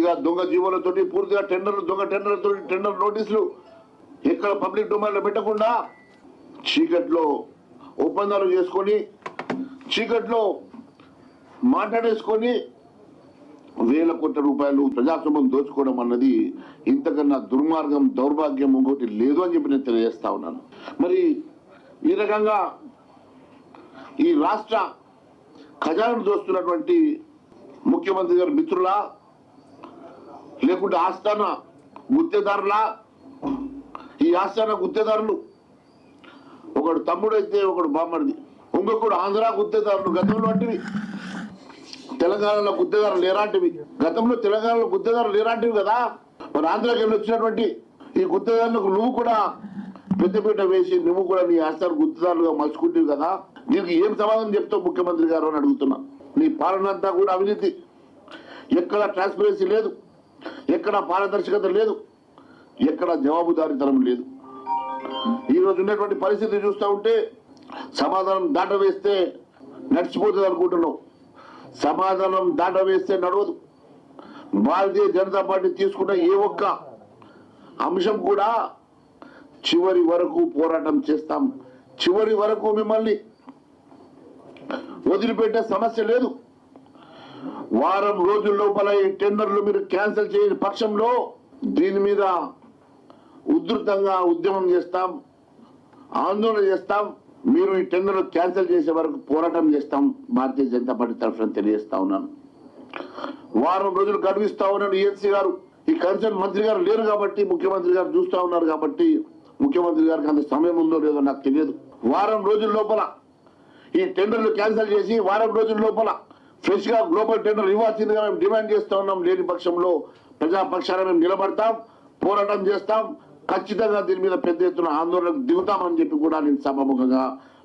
పూర్తిగా దొంగ జీవోలతోటి, పూర్తిగా టెండర్లు, దొంగ టెండర్లతో, టెండర్ నోటీసులు ఎక్కడ పబ్లిక్ డొమైన్లో పెట్టకుండా చీకట్లో ఒప్పందాలు చేసుకొని, చీకట్లో మాట్లాడేసుకొని వేల కోట్ల రూపాయలు ప్రజాస్వామ్యం దోచుకోవడం అన్నది ఇంతకన్నా దుర్మార్గం, దౌర్భాగ్యం ఇంకోటి లేదు అని చెప్పి నేను తెలియజేస్తా ఉన్నాను. మరి ఈ రకంగా ఈ రాష్ట్ర ఖజానాను దోస్తున్నటువంటి ముఖ్యమంత్రి గారు మిత్రులా, లేకుంటే ఆస్థాన గుత్తేదారులా? ఈ ఆస్థాన గుత్తేదారులు ఒకడు తమ్ముడు అయితే ఒకడు బామ్మడిది, ఇంకొకడు ఆంధ్ర గుత్తేదారులు గతంలో వంటివి, తెలంగాణలో గుత్తేదారులు ఎలాంటివి, గతంలో తెలంగాణలో గుత్తేదారులు ఎలాంటివి కదా. మరి ఆంధ్రాకి వెళ్ళి వచ్చినటువంటి ఈ గుత్తేదారులకు నువ్వు కూడా పెద్దపీట వేసి నువ్వు కూడా నీ ఆస్థాన గుత్తేదారులుగా మలుచుకుంటావు కదా. దీనికి ఏం సమాధానం చెప్తావు ముఖ్యమంత్రి గారు అని అడుగుతున్నా. నీ పాలన అంతా కూడా అవినీతి, ఎక్కడ ట్రాన్స్పరెన్సీ లేదు, ఎక్కడ పారదర్శకత లేదు, ఎక్కడ జవాబుదారీతనం లేదు. ఈరోజు ఉన్నటువంటి పరిస్థితి చూస్తూ ఉంటే సమాధానం దాట వేస్తే నడిచిపోతుంది అనుకుంటున్నావు. సమాధానం దాట వేస్తే నడవదు. భారతీయ జనతా పార్టీ తీసుకున్న ఏ ఒక్క అంశం కూడా చివరి వరకు పోరాటం చేస్తాం, చివరి వరకు మిమ్మల్ని వదిలిపెట్టే సమస్య లేదు. వారం రోజుల లోపల ఈ టెండర్లు మీరు క్యాన్సిల్ చేయని పక్షంలో దీని మీద ఉధృతంగా ఉద్యమం చేస్తాం, ఆందోళన చేస్తాం. మీరు ఈ టెండర్లు క్యాన్సిల్ చేసే వరకు పోరాటం చేస్తాం భారతీయ జనతా పార్టీ తరఫున తెలియజేస్తా ఉన్నాను. వారం రోజులు గడువిస్తా ఉన్నాను. ఈఎన్సీ గారు, ఈ కన్సర్న్ మంత్రి గారు లేరు కాబట్టి, ముఖ్యమంత్రి గారు చూస్తా ఉన్నారు కాబట్టి, ముఖ్యమంత్రి గారికి అంత సమయం ఉందో లేదో నాకు తెలియదు. వారం రోజుల లోపల ఈ టెండర్లు క్యాన్సిల్ చేసి వారం రోజుల లోపల ఫ్రెష్ గా గ్లోబల్ టెండర్ ఇవ్వాల్సిందిగా మేము డిమాండ్ చేస్తా ఉన్నాం. లేని పక్షంలో ప్రజాపక్షాన మేము నిలబడతాం, పోరాటం చేస్తాం, ఖచ్చితంగా దీని మీద పెద్ద ఎత్తున ఆందోళనకు దిగుతామని చెప్పి కూడా నేను సభాముఖంగా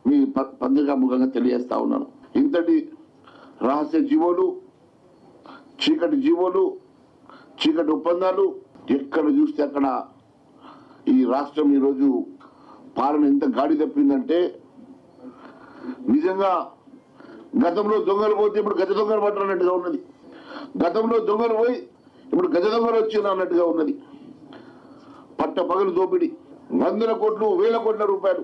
మీ పత్రికా ముఖంగా తెలియజేస్తా ఉన్నాను. ఇంతటి రహస్య జీవోలు, చీకటి జీవోలు, చీకటి ఒప్పందాలు ఎక్కడ చూస్తే అక్కడ ఈ రాష్ట్రం ఈరోజు పాలన ఎంత గాడి తప్పిందంటే, నిజంగా గతంలో దొంగలు పోతే ఇప్పుడు గజ దొంగలు పట్టనట్టుగా ఉన్నది, గతంలో దొంగలు పోయి ఇప్పుడు గజ దొంగలు వచ్చిన అన్నట్టుగా ఉన్నది. పట్ట పగలు దోపిడి, వందల కోట్లు, వేల కోట్ల రూపాయలు